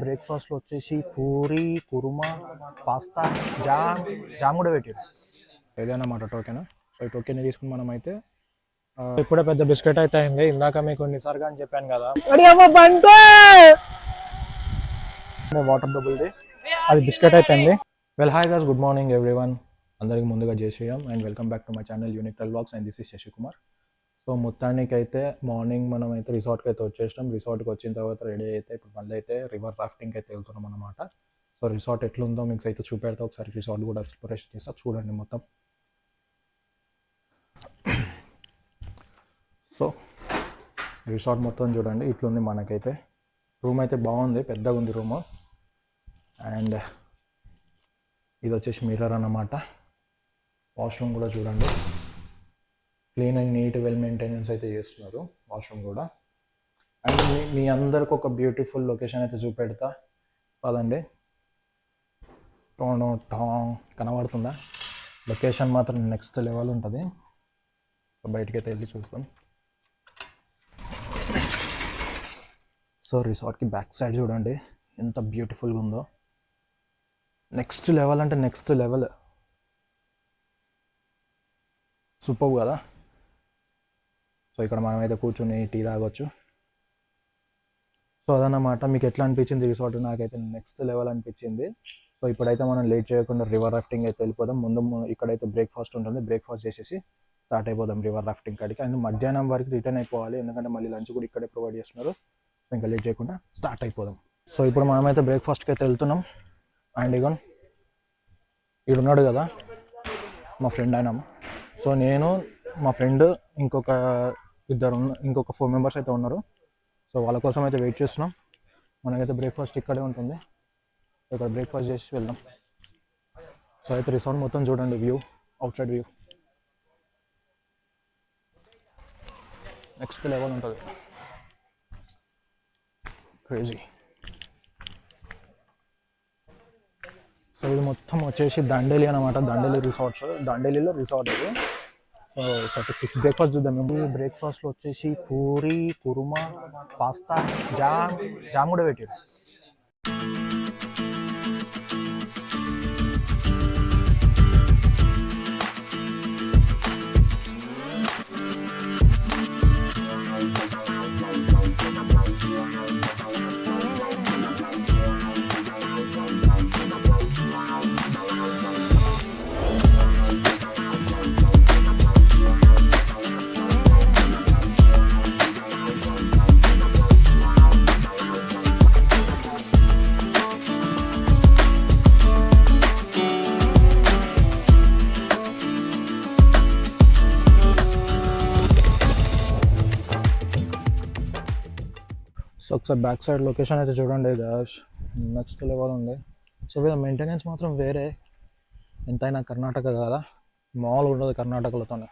బ్రేక్ఫాస్ట్లో వచ్చేసి puri, kurma, pasta, jam కూడా పెట్టారు. ఏదైనా టోకెన్. సో ఈ టోకెన్ తీసుకుని మనం అయితే ఇప్పుడే పెద్ద బిస్కెట్ అయితే అయింది. ఇందాక మీకు కొన్నిసార్లు అని చెప్పాను కదా వాటర్ డబ్బుల్ది, అది బిస్కెట్ అయిపోయింది. Well hi guys, good morning everyone. అందరికి ముందుగా జై Shriram and welcome back to my channel unique trail vlogs and this is Shashikumar. So మొత్తానికి అయితే మార్నింగ్ మనం అయితే రిసార్ట్కి అయితే వచ్చేసినాం. రిసార్ట్కి వచ్చిన తర్వాత రెడీ అయితే ఇప్పుడు మళ్ళీ అయితే రివర్ రాఫ్టింగ్కి అయితే వెళ్తున్నాం అనమాట. సో రిసార్ట్ ఎట్లుందో మీకు అయితే చూపెడతా, ఒకసారి రిసార్ట్ కూడా ఎక్స్ప్లోరేషన్ చేస్తా, చూడండి మొత్తం. సో రిసార్ట్ మొత్తం చూడండి, ఇట్లుంది మనకైతే. రూమ్ అయితే బాగుంది, పెద్దగా ఉంది రూము. అండ్ ఇది వచ్చేసి మిర్రర్ అన్నమాట. వాష్రూమ్ కూడా చూడండి, clean and neat, well maintenance అయితే చేస్తున్నారు వాష్రూమ్ కూడా. అండ్ మీ అందరికి ఒక బ్యూటిఫుల్ లొకేషన్ అయితే చూపెడతా పదండి. కనబడుతుందా? లొకేషన్ మాత్రం నెక్స్ట్ లెవెల్ ఉంటుంది. బయటికి అయితే వెళ్ళి చూస్తాం. సో రిసార్ట్కి బ్యాక్ సైడ్ చూడండి ఎంత బ్యూటిఫుల్గా ఉందో. నెక్స్ట్ లెవెల్ అంటే నెక్స్ట్ లెవెల్, సూపర్ కదా. సో ఇక్కడ మనమైతే కూర్చొని టీ తాగొచ్చు. సో అదన్నమాట. మీకు ఎట్లా అనిపించింది రిసార్ట్? నాకైతే నెక్స్ట్ లెవెల్ అనిపించింది. సో ఇప్పుడైతే మనం లేట్ చేయకుండా రివర్ రాఫ్టింగ్ అయితే వెళ్ళిపోదాం. ముందు ఇక్కడైతే బ్రేక్ఫాస్ట్ ఉంటుంది, బ్రేక్ఫాస్ట్ చేసేసి స్టార్ట్ అయిపోదాం రివర్ రాఫ్టింగ్ కాడికి. అండ్ మధ్యాహ్నం వరకు రిటర్న్ అయిపోవాలి, ఎందుకంటే మళ్ళీ లంచ్ కూడా ఇక్కడే ప్రొవైడ్ చేస్తున్నారు. సో ఇంకా లేట్ చేయకుండా స్టార్ట్ అయిపోదాం. సో ఇప్పుడు మనమైతే బ్రేక్ఫాస్ట్కి అయితే వెళ్తున్నాం. అండ్ ఇగోన్ ఈడున్నాడు కదా మా ఫ్రెండ్ ఆయన. సో నేను, మా ఫ్రెండ్, ఇంకొక 4 మెంబర్స్ అయితే ఉన్నారు. సో వాళ్ళ కోసం అయితే వెయిట్ చేస్తున్నాం. మనకైతే బ్రేక్ఫాస్ట్ ఇక్కడే ఉంటుంది, ఇక్కడ బ్రేక్ఫాస్ట్ చేసి వెళ్దాం. సో అయితే రిసార్ట్ మొత్తం చూడండి, view, out side view next level ఉంటుంది, క్రేజీ. సో ఇది మొత్తం వచ్చేసి దండేలి అనమాట, దండేలి రిసార్ట్స్. దండేలిలో రిసార్ట్ ఇది. సో బ్రేక్ఫాస్ట్ చూద్దాం. బ్రేక్ఫాస్ట్లో వచ్చేసి పూరి, కుర్మా, పాస్తా, జామ్ కూడా పెట్టారు. సో ఒకసారి బ్యాక్ సైడ్ లొకేషన్ అయితే చూడండి గాయ్స్, నెక్స్ట్ లెవెల్ ఉంది. సో వీళ్ళ మెయింటెనెన్స్ మాత్రం వేరే. ఎంతైనా కర్ణాటక కదా, మామూలుగా ఉండదు కర్ణాటకలతోనే.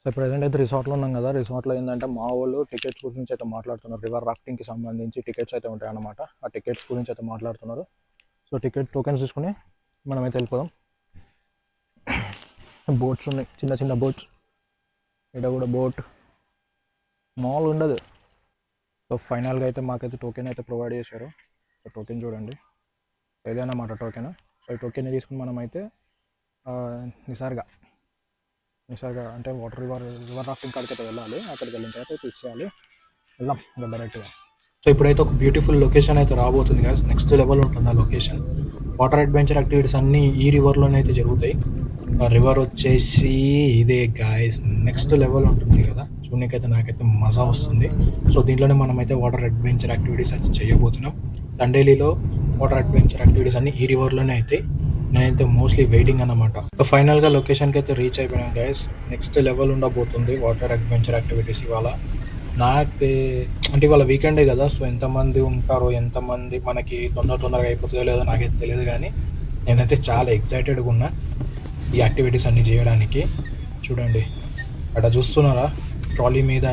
సో ప్రజెంట్ అయితే రిసార్ట్లో ఉన్నాం కదా. రిసార్ట్లో ఏంటంటే మా వాళ్ళు టికెట్స్ గురించి అయితే మాట్లాడుతున్నారు. రివర్ రాఫ్టింగ్కి సంబంధించి టికెట్స్ అయితే ఉంటాయి అన్నమాట. ఆ టికెట్స్ గురించి అయితే మాట్లాడుతున్నారు. సో టికెట్ టోకెన్స్ తీసుకుని మనమైతే వెళ్ళిపోదాం. బోట్స్ ఉన్నాయి, చిన్న చిన్న బోట్స్. ఇక్కడ కూడా బోట్ మాల్ ఉండదు. సో ఫైనల్గా అయితే మాకైతే టోకెన్ అయితే ప్రొవైడ్ చేశారు. సో టోకెన్ చూడండి, ఏదైనా టోకెన్. సో ఈ టోకెన్ తీసుకుని మనమైతే నిసర్గా అంటే రివర్ రాఫ్టింగ్ కాడికి అయితే వెళ్ళాలి. అక్కడికి వెళ్ళిన తర్వాత అయితే ఇచ్చేయాలి, వెళ్దాం ఇంకా డైరెక్ట్గా. సో ఇప్పుడైతే ఒక బ్యూటిఫుల్ లొకేషన్ అయితే రాబోతుంది కదా, నెక్స్ట్ లెవెల్ ఉంటుంది ఆ లొకేషన్. వాటర్ అడ్వెంచర్ యాక్టివిటీస్ అన్నీ ఈ రివర్లోనే అయితే జరుగుతాయి. ఆ రివర్ వచ్చేసి ఇదే గాయస్, నెక్స్ట్ లెవెల్ ఉంటుంది కదా, చూడడానికైతే నాకైతే మజా వస్తుంది. సో దీంట్లోనే మనమైతే వాటర్ అడ్వెంచర్ యాక్టివిటీస్ అయితే చేయబోతున్నాం. దండేలిలో వాటర్ అడ్వెంచర్ యాక్టివిటీస్ అన్ని ఈ రివర్లోనే అయితే. నేనైతే మోస్ట్లీ వెయిటింగ్ అన్నమాట. ఫైనల్గా లొకేషన్కి అయితే రీచ్ అయిపోయినాం గైస్. నెక్స్ట్ లెవెల్ ఉండబోతుంది వాటర్ అడ్వెంచర్ యాక్టివిటీస్ ఇవాళ. నాకైతే అంటే ఇవాళ వీకెండే కదా, సో ఎంతమంది ఉంటారో, ఎంతమంది మనకి తొందరగా అయిపోతుందో లేదో నాకైతే తెలియదు, కానీ నేనైతే చాలా ఎక్సైటెడ్గా ఉన్నా ఈ యాక్టివిటీస్ అన్నీ చేయడానికి. చూడండి అక్కడ చూస్తున్నారా, ట్రాలీ మీద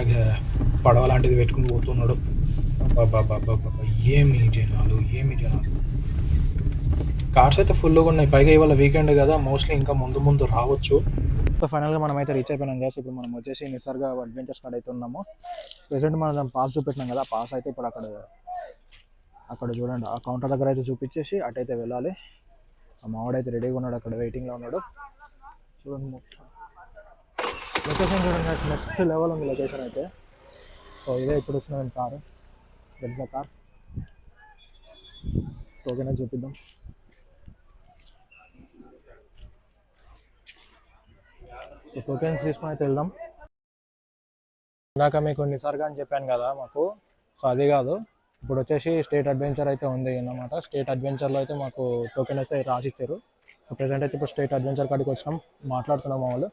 పడవ లాంటిది పెట్టుకుని పోతున్నాడు. బాబా ఏమి జనాలు. కార్స్ అయితే ఫుల్గా ఉన్నాయి. పైగా ఇవాళ వీకెండ్ కదా, మోస్ట్లీ ఇంకా ముందు రావచ్చు. సో ఫైనల్గా మనం అయితే రీచ్ అయిపోయినాం కదా. ఇప్పుడు మనం వచ్చేసి నిసర్గ అడ్వెంచర్స్ కాడ అయితే ఉన్నాము. ప్రెసెంట్ మనం పాస్ చూపెట్టినాం కదా, పాస్ అయితే ఇప్పుడు అక్కడ చూడండి ఆ కౌంటర్ దగ్గర అయితే చూపించేసి అటైతే వెళ్ళాలి. ఆ మావాడైతే రెడీగా ఉన్నాడు, అక్కడ వెయిటింగ్లో ఉన్నాడు. చూడండి లొకేషన్ చూడండి, నెక్స్ట్ లెవెల్ ఉంది లొకేషన్ అయితే. సో ఇదే ఇప్పుడు వచ్చిన కారు, తెలుసా కార్. ఓకేనా, చూపిద్దాం. సో టోకెన్స్ తీసుకొని అయితే వెళ్దాం. ఇందాక మీకు నిసర్గ అని చెప్పాను కదా మాకు, సో అది కాదు. ఇప్పుడు వచ్చేసి స్టేట్ అడ్వెంచర్ అయితే ఉంది అన్నమాట. స్టేట్ అడ్వెంచర్లో అయితే మాకు టోకెన్ అయితే రాసిచ్చారు. సో ప్రజెంట్ అయితే ఇప్పుడు స్టేట్ అడ్వెంచర్ కాడికి వచ్చినాం, మాట్లాడుతున్నాం మా వాళ్ళు.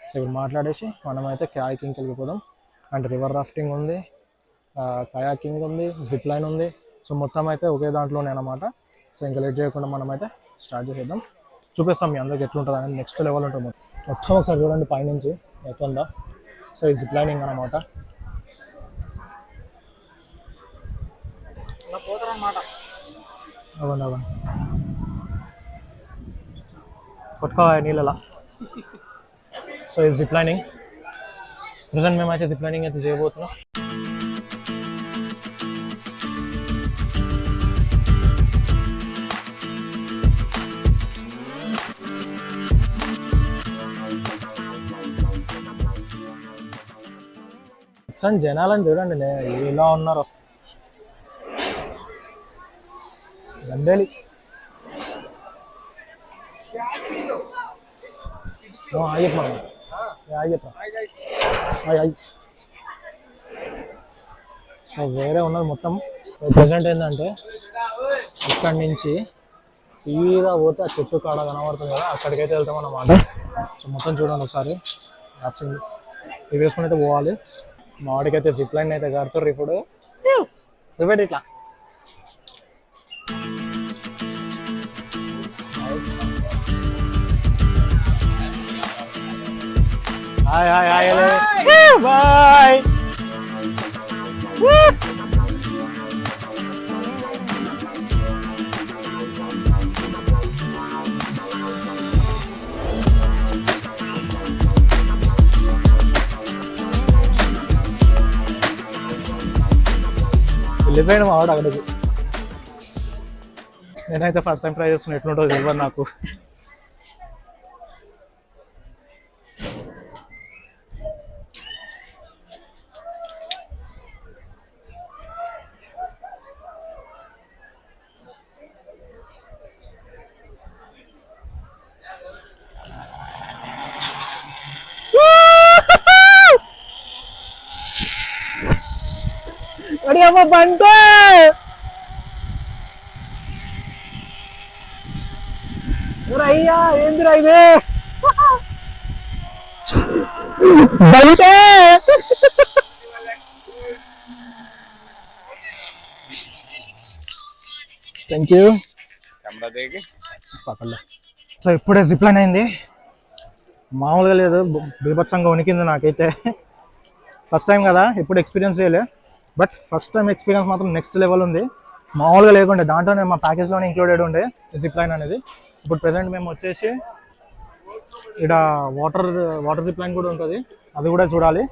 సో ఇప్పుడు మాట్లాడేసి మనమైతే కయాకింగ్కి వెళ్ళిపోదాం. అండ్ రివర్ రాఫ్టింగ్ ఉంది, కయాకింగ్ ఉంది, జిప్ లైన్ ఉంది. సో మొత్తం అయితే ఒకే దాంట్లోనే అనమాట. సో ఇంకా లేట్ చేయకుండా మనమైతే స్టార్ట్ చేసేద్దాం. చూపిస్తాం మీ అందరికి ఎట్లుంటుంది అనేది. నెక్స్ట్ లెవెల్ ఉంటుంది మొత్తం ఒకసారి చూడండి పైనుంచి ఎట్లుందా. సో ఈ జిప్ లైనింగ్ అనమాట. అవ్వండి అవ్వండి పట్టుకోవాలి నీళ్ళలా. సో ఈ జిప్ లైనింగ్ ప్రజెంట్ మేమైతే జిప్ లైనింగ్ అయితే చేయబోతున్నాం. కానీ జనాలని చూడండి ఎలా ఉన్నారో, దండేలి. సో వేరే ఉన్నది మొత్తం. సో ప్రజెంట్ ఏంటంటే ఇక్కడి నుంచి సీదా పోతే ఆ చెట్టు కాడ కనబడుతుంది కదా, అక్కడికైతే వెళ్తాం అన్నమాట. సో మొత్తం చూడండి ఒకసారి, ఇవి వేసుకుని అయితే పోవాలి. మా వాడికైతే జిప్ లైన్ అయితే కడుతుర్రు ఇప్పుడు. చూపెట్టి ఇట్లా హాయ్ హాయ్ హాయ్ బాయ్. వెళ్ళిపోయాడు మా వాడు అక్కడికి. నేనైతే ఫస్ట్ టైం ట్రై చేస్తున్నా, ఎట్లుంటుందో తెలియదు నాకు. బంటే అయ్యా ఏందిరా ఇది బంటే. Thank you. సో ఇప్పుడే జిప్ లైన్ అయింది, మామూలుగా లేదు, బీభత్సంగా వణికింది నాకైతే. ఫస్ట్ టైం కదా, ఇప్పుడు ఎక్స్పీరియన్స్ చేయలే, బట్ ఫస్ట్ టైం ఎక్స్పీరియన్స్ మాత్రం నెక్స్ట్ లెవెల్ ఉంది. మామూలుగా లేకుండే, దాంట్లోనే మా ప్యాకేజ్లోనే ఇంక్లూడెడ్ ఉండే జిప్ లైన్ అనేది. ఇప్పుడు ప్రెసెంట్ మేము వచ్చేసి ఇక్కడ వాటర్ జిప్ లైన్ కూడా ఉంటుంది, అది కూడా చూడాలి.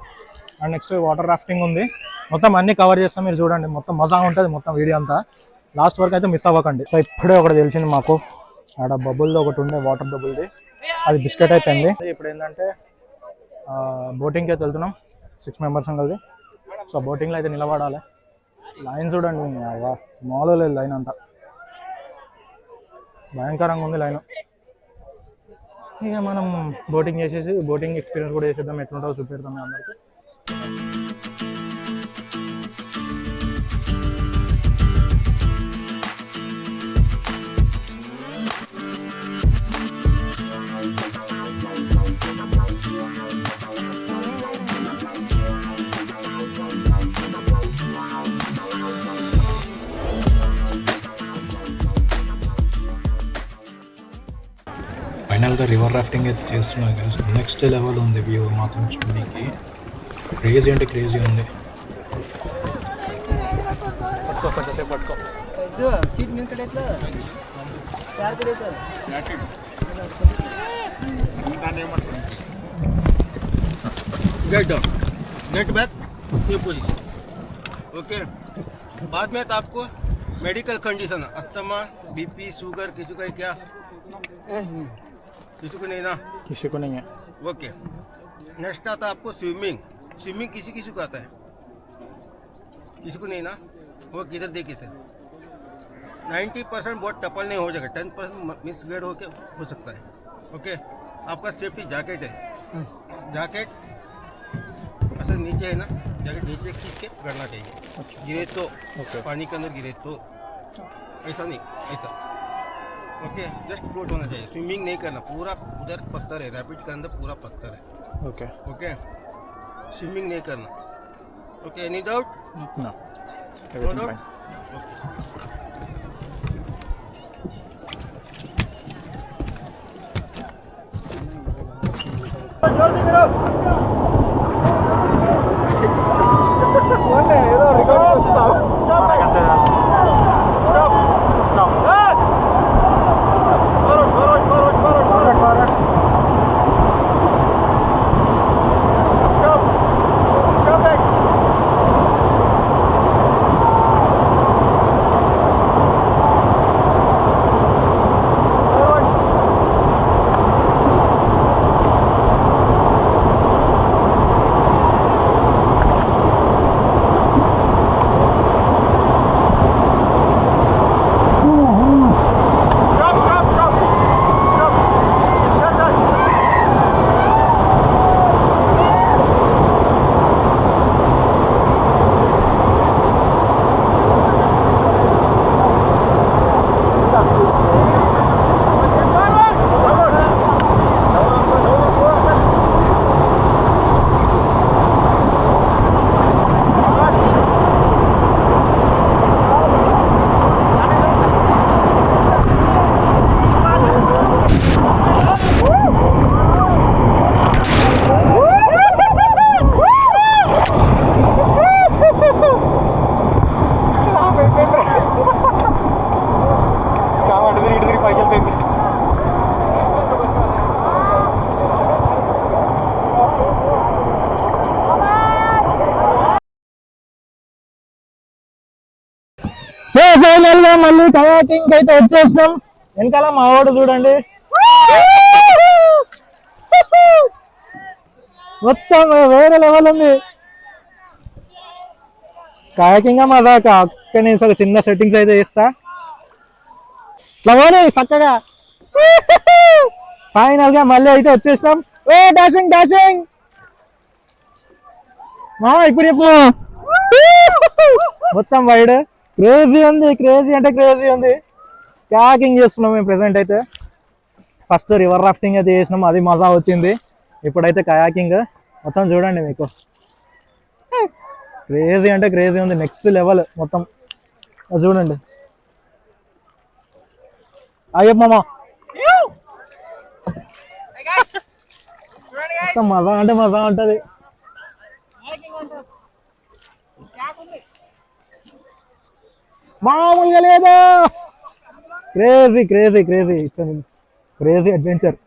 అండ్ నెక్స్ట్ వాటర్ రాఫ్టింగ్ ఉంది. మొత్తం అన్నీ కవర్ చేస్తాం, మీరు చూడండి. మొత్తం మజా ఉంటుంది మొత్తం వీడియో అంతా, లాస్ట్ వరకు అయితే మిస్ అవ్వకండి. సో ఇప్పుడే ఒకటి తెలిసింది మాకు, ఆడ బబుల్ది ఒకటి ఉండే, వాటర్ బబుల్ది, అది బిస్కెట్ అయిపోయింది. ఇప్పుడు ఏంటంటే బోటింగ్కి అయితే వెళ్తున్నాం 6 మెంబర్స్ కలిసి. సో బోటింగ్లో అయితే నిలబడాలి. లైన్ చూడండి, మామూలుగా లేదు లైన్ అంతా, భయంకరంగా ఉంది లైన్. ఇక మనం బోటింగ్ చేసేసి బోటింగ్ ఎక్స్పీరియన్స్ కూడా చేసేద్దాం, ఎట్లుంటుందో చూపెడతాం అందరికీ. ఫైనల్గా రివర్ రాఫ్టింగ్ అయితే చేస్తున్నాం కదా. నెక్స్ట్ లెవెల్ ఉంది వ్యూ మాత్రం చూడడానికి, క్రేజీ అంటే క్రేజీ ఉంది. పట్టుకో కొంచెంసేపు పట్టుకో. गेट डाउन, गेट बैक, ये पोजीशन. ओके. बाद में तो आपको medical condition, asthma, BP, sugar किसी का है क्या? किसी को नहीं ना. किसी को नहीं है. ओके. नेक्स्ट आता आपको स्विमिंग. स्विमिंग किसी किसी को आता है, किसी को नहीं ना. वो किधर देखिए सर, 90% बहुत टपल नहीं हो जाएगा, 10% मिसगाइड हो सकता है. ओके. आपका सेफ्टी जैकेट है, जैकेट असल नीचे है ना, जैकेट नीचे खींच के पकड़ना चाहिए. गिरे तो पानी के अंदर गिरे तो ऐसा नहीं, ऐसा. ओके. जस्ट फ्लोट होना चाहिए, स्विमिंग नहीं करना. पूरा उधर पत्थर है, रैपिड के अंदर पूरा पत्थर है. ओके. ओके. स्विमिंग नहीं करना. Okay. Any doubt? No. No doubt. Final గా మళ్ళీ కయాకింగ్ అయితే వచ్చేసినాం. వెనకాల మా వాడు చూడండి, మొత్తం వేరే లెవెల్ ఉంది. కయాకింగ్ మా దాకా అక్కడ నేను ఒక చిన్న సెట్టింగ్స్ అయితే చేస్తా. లవోని చక్కగా ఫైనల్ గా మళ్ళీ అయితే వచ్చేసినాం. ఓ డాషింగ్ డాషింగ్ మా ఇప్పుడు చెప్పు. మొత్తం వైడ్ క్రేజీ ఉంది, క్రేజీ అంటే క్రేజీ ఉంది. కయాకింగ్ చేస్తున్నాం మేము ప్రెసెంట్ అయితే. ఫస్ట్ రివర్ రాఫ్టింగ్ అయితే చేసినాం, అది మజా వచ్చింది. ఇప్పుడైతే కయాకింగ్ మొత్తం చూడండి, మీకు క్రేజీ అంటే క్రేజీ ఉంది, నెక్స్ట్ లెవెల్ మొత్తం. చూడండి అయ్యప్ప మామ, మొత్తం మజా అంటే మజా ఉంటుంది. మామూలుగా లేదా, crazy crazy crazy crazy adventure.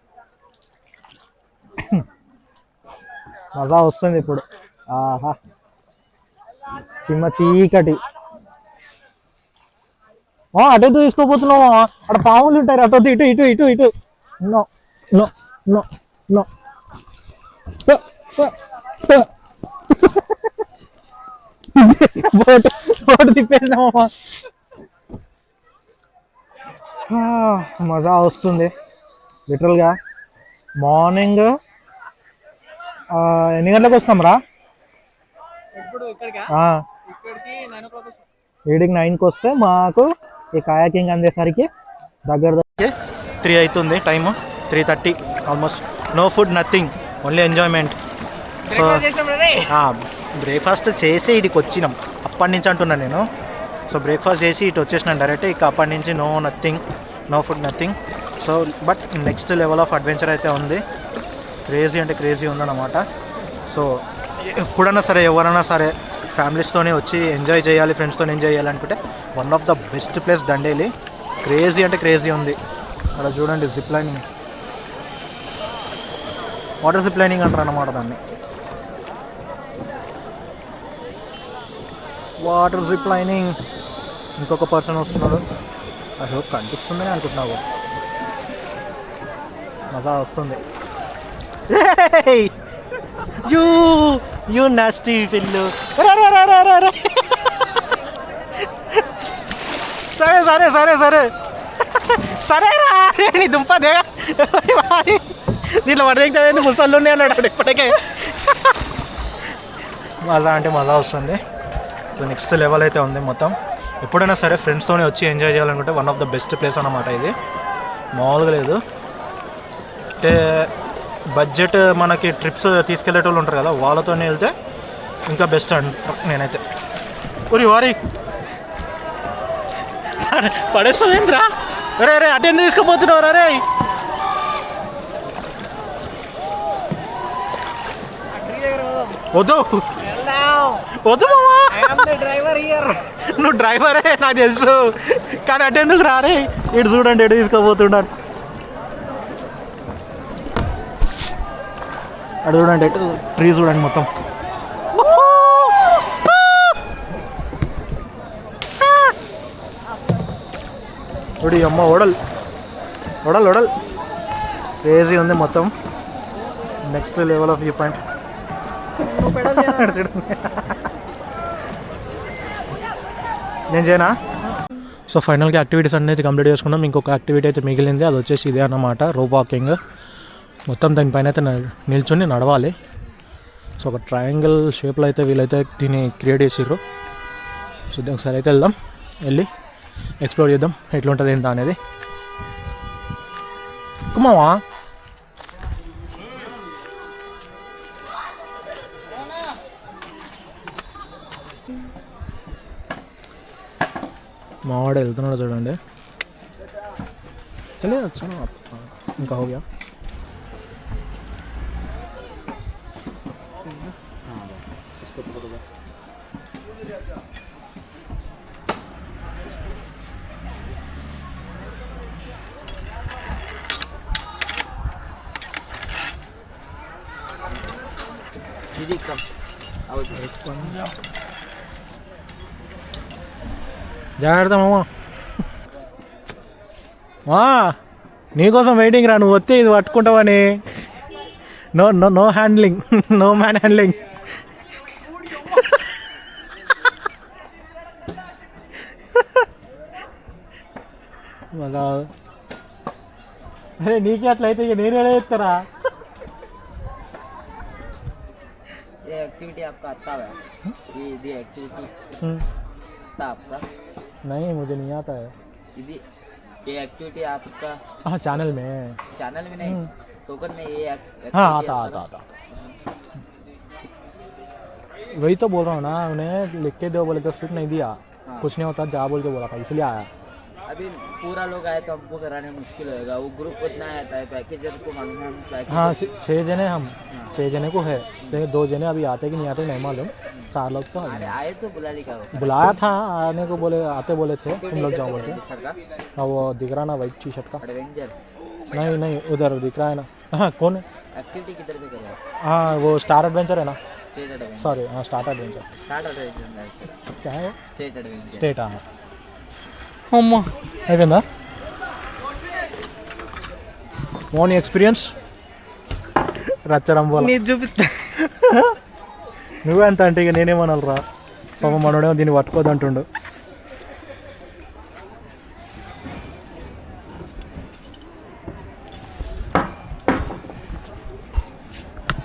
మజా వస్తుంది ఇప్పుడు. ఆహా, చిమ్మ చీకటి. అటు ఇటు తీసుకోపోతున్నావు, అక్కడ పాములు ఉంటారు, అటు ఇటు ఇటు ఇటు ఇటు. No no no no. Boat తిప్పేసినామమ్మా. మజా వస్తుంది లిటరల్గా. మార్నింగ్ ఎన్ని గంటలకు వస్తాం రా? 9కి వస్తే మాకు ఈ కయాకింగ్ అందేసరికి దగ్గర 3 అవుతుంది time. 3:30 almost. No food, nothing, only enjoyment. So breakfast చేసి ఇటుకి వచ్చినాం, అప్పటి నుంచి అంటున్నాను నేను. సో బ్రేక్ఫాస్ట్ చేసి ఇటు వచ్చేసినాను డైరెక్ట్. ఇక అప్పటి నుంచి no nothing, no food, nothing. So but next level of adventure అయితే ఉంది. క్రేజీ అంటే క్రేజీ ఉందన్నమాట. సో ఎప్పుడైనా సరే, ఎవరైనా సరే ఫ్యామిలీస్తోనే వచ్చి ఎంజాయ్ చేయాలి, ఫ్రెండ్స్తో ఎంజాయ్ చేయాలనుకుంటే one of the best place Dandeli. Crazy అంటే క్రేజీ ఉంది. అలా చూడండి zip lining. Water SIP lining అంటారు అన్నమాట దాన్ని. Water SIP lining. ఇంకొక పర్సన్ వస్తున్నాడు. అసలు కనిపిస్తుంది అనుకుంటున్నావు. మజా వస్తుంది. You nasty fill. సరే సరే సరే సరే సరే రా నీ దుంపదే. దీంట్లో పడేంటి ముసళ్ళు అన్నాడు ఇప్పటికే. మజా అంటే మజా వస్తుంది. సో నెక్స్ట్ లెవెల్ అయితే ఉంది మొత్తం. ఎప్పుడైనా సరే ఫ్రెండ్స్తోనే వచ్చి ఎంజాయ్ చేయాలనుకుంటే one of the best place అన్నమాట ఇది. మామూలుగా లేదు. అంటే బడ్జెట్ మనకి ట్రిప్స్ తీసుకెళ్ళేటోళ్ళు ఉంటారు కదా, వాళ్ళతోనే వెళ్తే ఇంకా బెస్ట్ అంట నేనైతే. ఊరి వారి పడేస్తావేంద్రా? అరే అరే అటెండ్ తీసుకుపోతున్నావు. అరే వద్దు వద్దు మామా, నువ్వు డ్రైవరే నాకు తెలుసు, కానీ అటెందుకు రారే. ఇటు చూడండి ఎటు తీసుకోపోతున్నాడు. అటు చూడండి, ఎటు ట్రీ చూడండి మొత్తం. చూడు అమ్మ ఓడల్ ఓడల్ ఓడల్ క్రేజీ ఉంది మొత్తం. Next level of view point. నేను చేయనా? సో ఫైనల్గా యాక్టివిటీస్ అనేది కంప్లీట్ చేసుకున్నాం. ఇంకొక యాక్టివిటీ అయితే మిగిలింది, అది వచ్చేసి ఇదే అన్నమాట, రోప్ వాకింగ్. మొత్తం దానిపైన అయితే నిల్చుని నడవాలి. సో ఒక ట్రయాంగిల్ షేప్లో అయితే వీళ్ళైతే దీన్ని క్రియేట్ చేసిర్రు. సో ఒకసారి అయితే వెళ్దాం, వెళ్ళి ఎక్స్ప్లోర్ చేద్దాం ఎట్లుంటుంది ఏంటో అనేది. కుమావా మావాడు వెళ్తున్నాడు చూడండి. చలే వచ్చాను ఇంకా హోగా. జాగ్రత్త మామ. నీకోసం వెయిటింగ్ రా, నువ్వు వస్తే ఇది పట్టుకుంటావని. No no no handling, no man handling. మజా. అరే నీకే అట్లయితే ఇక నేనే చేస్తారా? ये एक्टिविटी आपका आता है, ये एक्टिविटी आता आपका? नहीं मुझे नहीं आता है ये एक्टिविटी आपका। हाँ चैनल में नहीं, टोकन में ये हाँ आता वही तो बोल रहा हूँ ना, उन्हें लिख के दो बोले तो स्क्रिप्ट नहीं दिया। हाँ। कुछ नहीं होता जा बोल के बोला था, इसलिए आया। अभी पूरा लोग आए तो हमको कराने मुश्किल होगा, वो ग्रुप उतना आता है, पैकेजर को मालूम है। पैकेजर हाँ 6 जने हम, 6 जने को है, लेकिन 2 जने अभी आते कि नहीं आते नहीं मालूम, 4 लोग तो आए तो बुला लिखा बुलाया था आने को, बोले आते बोले थे तुम लोग जाओ बोल के। हाँ वो दिख रहा ना वाइट टी शर्ट का, एडवेंचर नहीं उधर दिख रहा है ना। हाँ कौन है? एक्टिविटी किधर पे करें? हाँ वो स्टार एडवेंचर है ना, सॉरी हाँ स्टार्ट एडवेंचर क्या है? स्टेट हाँ అమ్మా అయిపోయిందా? మోని ఎక్స్పీరియన్స్ రచ్చరం పోల చూపిస్తా. నువ్వే అంత అంటే ఇక నేనేమనాలి రా, పాప మనోడేమో దీన్ని పట్టుకోదంటుండు.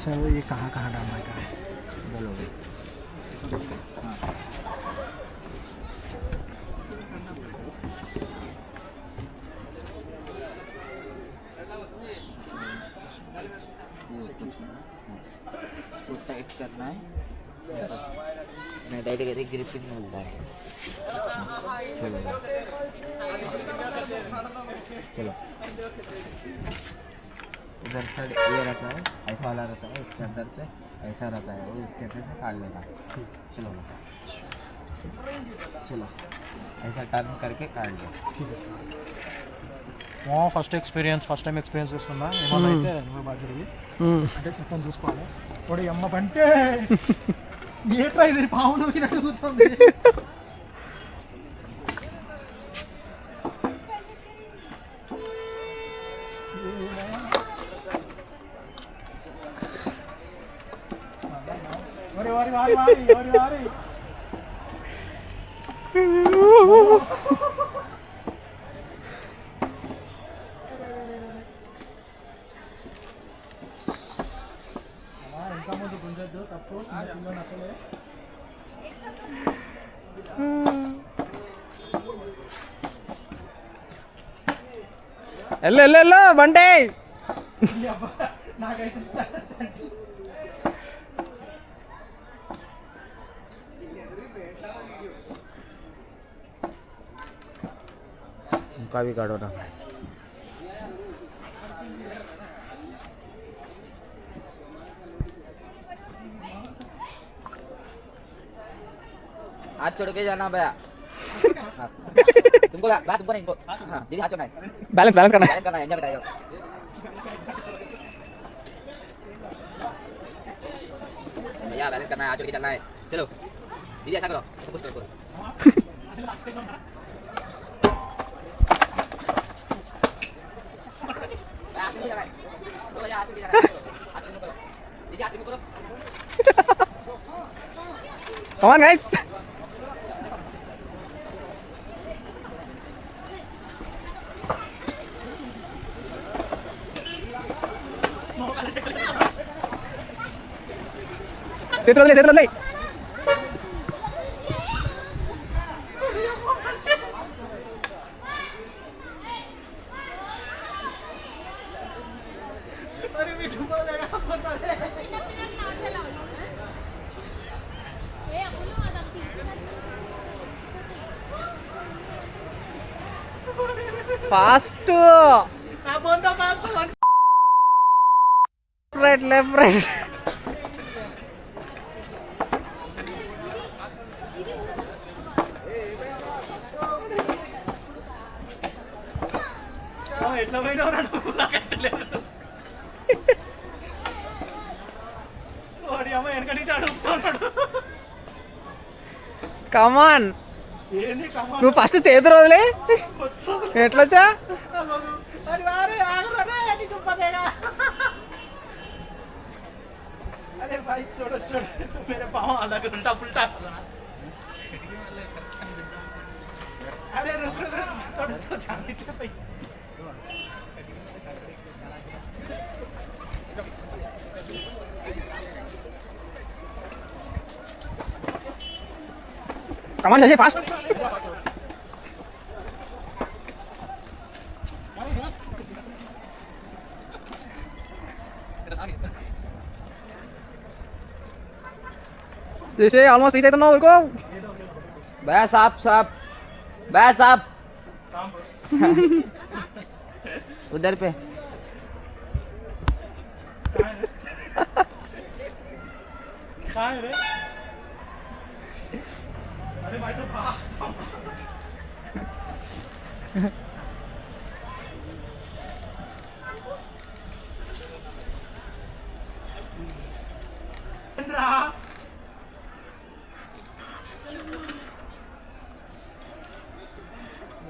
సో ये कहाँ डालना है? बोलोगे टाइट करना है, मैं टाइट करके ग्रिपिंग मिलता है। चलो इधर से ये रहता है, ऐसा वाला रहता है, इसके अंदर से ऐसा रहता है, वो इसके अंदर से काट लेगा। चलो ऐसा टर्न करके काट लो। ఫస్ట్ టైం ఎక్స్పీరియన్స్ చేస్తున్నా ఏమన్నా అయితే నువ్వే బాగా జరిగి అంటే మొత్తం చూసుకోవాలి ఇప్పుడు అమ్మ పంటే ఏ ట్రై ఇది పాములోకి అడుగుతుంది వారి వారి వారి వారి వారి ఇంకా ముందు గుంజద్దు తప్పు పిల్లలు అసలే ఎల్లో బంటే నాకైతే उनका भी काटो ना हाथ छोड़ के जाना भैया तुमको बात तुमको नहीं इनको हाँ दीदी हाथ छोड़ना है बैलेंस करना है बैलेंस करना है एंजॉय बताइए भैया बैलेंस करना है हाथ छोड़ के चलना है चलो दीदी ऐसा करो कुछ करो Come on guys. చేతులు వదిలే ఫాస్ట్ రైట్ లెఫ్ట్ రైట్ ఎట్లా పోయినా వాడి అమ్మ వెనక నుంచి అడుగుతున్నాడు కమాన్ ఏంది కమ్మ నువ్వు ఫస్ట్ చేతులు వదిలే ఎట్లొచ్చా अरे अरे आगरा रे नहीं तुम पतेगा अरे भाई छोड़ो छोड़ो मेरे पाँव अलग उल्टा पुल्टा अरे रुक रुक रुक थोड़ा तो जाने दे भाई కమాన్ చేసి ఫాస్ట్ చేసి ఆల్మోస్ట్ రీచ్ అవుతున్నావు ఊరుకో भैया साहब साहब भैया साहब उधर पे कहाँ है रे अरे भाई तो भाग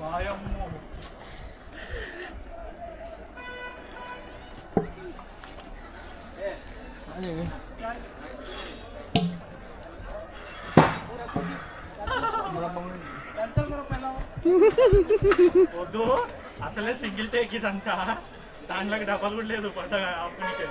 వాయమ్మో వద్దు అసలే సింగిల్ టేక్ ఇదంతా దాంట్లోకి డబల్ కూడా లేదు పడ్డగా అప్పటికే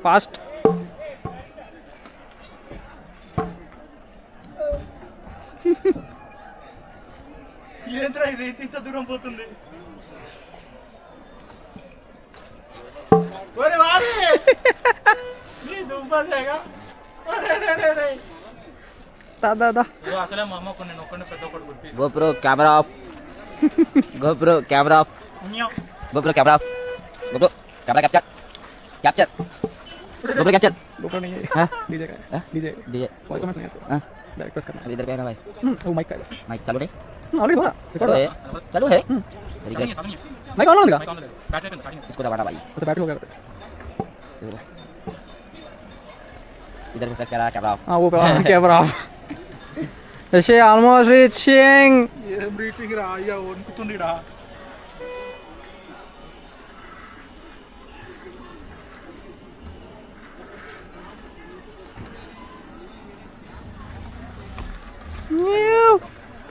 ఫాస్ట్ ఏంట్రా ఇది ఇంత దూరం పోతుంది ఒరే వారి నీ దుబ్బదేగా అరే రే రే రే దా అసలే మా అమ్మ కొన్ని నొక్కని పెద్ద ఒకటి గుర్తి GoPro camera off GoPro camera off GoPro camera off GoPro camera capture capture GoPro capture GoPro नहीं है हाँ डीजे का हाँ? डीजे डीजे वॉइस कमेंट्स नहीं है हाँ डायरेक्ट प्रेस करना अभी इधर पे है ना भाई वो माइक का है माइक चालू है ऑलरेडी हुआ चालू है चालू है वेरी गुड माइक ऑन होगा इसको दबाना भाई तो बैटरी हो गया इधर पे प्रेस करा कैमरा ऑफ हाँ वो कैमरा जैसे ऑलमोस्ट रीचिंग ఏం రీచింగ్ రా అయ్యా వణుకుతుందిడా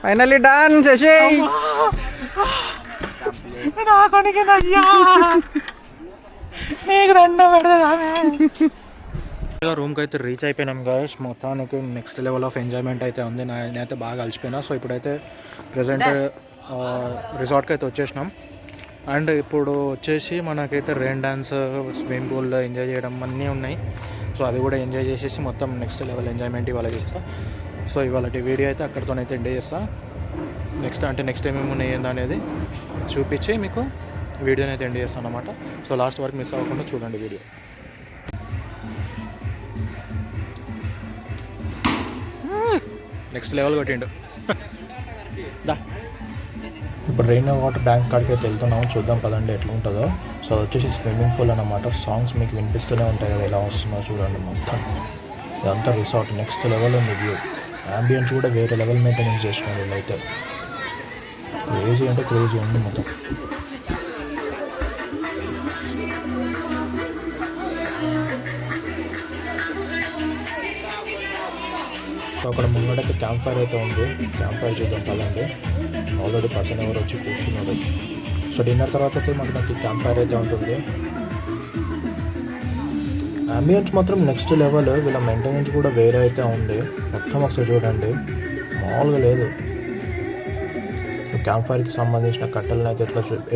फाइनली डन शशि రూమ్కి అయితే రీచ్ అయిపోయినాం గాయస్ మొత్తానికి నెక్స్ట్ లెవెల్ ఆఫ్ ఎంజాయ్మెంట్ అయితే ఉంది నేనైతే బాగా అలసిపోయినా సో ఇప్పుడైతే ప్రజెంట్ రిసార్ట్కి అయితే వచ్చేసినాం అండ్ ఇప్పుడు వచ్చేసి మనకైతే రెయిన్ డాన్స్ స్విమ్మింగ్ పూల్లో ఎంజాయ్ చేయడం అన్నీ ఉన్నాయి సో అది కూడా ఎంజాయ్ చేసేసి మొత్తం నెక్స్ట్ లెవెల్ ఎంజాయ్మెంట్ ఇవాళ చేస్తా సో ఇవాళ వీడియో అయితే అక్కడితోనైతే ఎండ్ చేస్తా నెక్స్ట్ ఏమేమి ఉన్నాయి ఏందనేది చూపించి మీకు వీడియోని అయితే ఎండ్ చేస్తాను అనమాట సో లాస్ట్ వరకు మిస్ అవ్వకుండా చూడండి వీడియో నెక్స్ట్ లెవెల్ కొట్టిండు ఇప్పుడు రెయిన్ వాటర్ డ్యాన్స్ కాడికి అయితే వెళ్తున్నాము చూద్దాం పదండి ఎట్లా ఉంటుందో సో అది వచ్చేసి స్విమ్మింగ్ పూల్ అన్నమాట సాంగ్స్ మీకు వినిపిస్తూనే ఉంటాయి కదా ఎలా వస్తుందో చూడండి మొత్తం ఇదంతా రిసార్ట్ నెక్స్ట్ లెవెల్ ఉంది వ్యూ అంబియన్స్ కూడా వేరే లెవెల్ మెయింటెనెన్స్ చేస్తున్నారు వీళ్ళైతే క్రేజీ అంటే క్రేజీ ఉంది మొత్తం సో అక్కడ ముంగడైతే క్యాంప్ ఫైర్ అయితే ఉంది క్యాంప్ ఫైర్ చూద్దాం పదండి ఆల్రెడీ పర్సన్ ఎవరు వచ్చి కూర్చున్నాడు సో డిన్నర్ తర్వాత అయితే మనకి క్యాంప్ ఫైర్ అయితే ఉంటుంది అంబియన్స్ మాత్రం నెక్స్ట్ లెవెల్ వీళ్ళ మెయింటెనెన్స్ కూడా వేరే అయితే ఉంది మొత్తం ఒకసారి చూడండి మామూలుగా లేదు సో క్యాంప్ ఫైర్కి సంబంధించిన కట్టెలను అయితే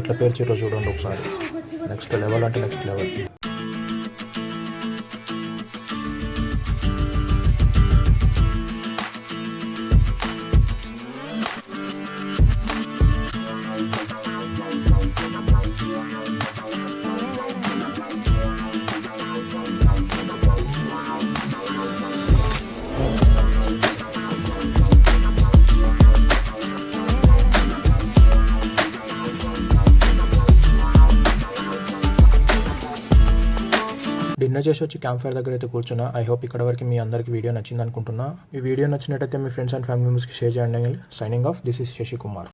ఎట్లా పేర్చారో చూడండి ఒకసారి నెక్స్ట్ లెవెల్ అంటే నెక్స్ట్ లెవెల్ డిన్నర్ చేసి వచ్చి క్యాంప్ ఫైర్ దగ్గర అయితే కూర్చున్నా ఐ హోప్ ఇక్కడ వరకు మీ అందరికీ వీడియో నచ్చింది అనుకుంటున్నా ఈ వీడియో నచ్చినట్టయితే మీ ఫ్రెండ్స్ అండ్ ఫ్యామిలీ మెంబర్స్కి షేర్ చేయండి signing off this is Shashi Kumar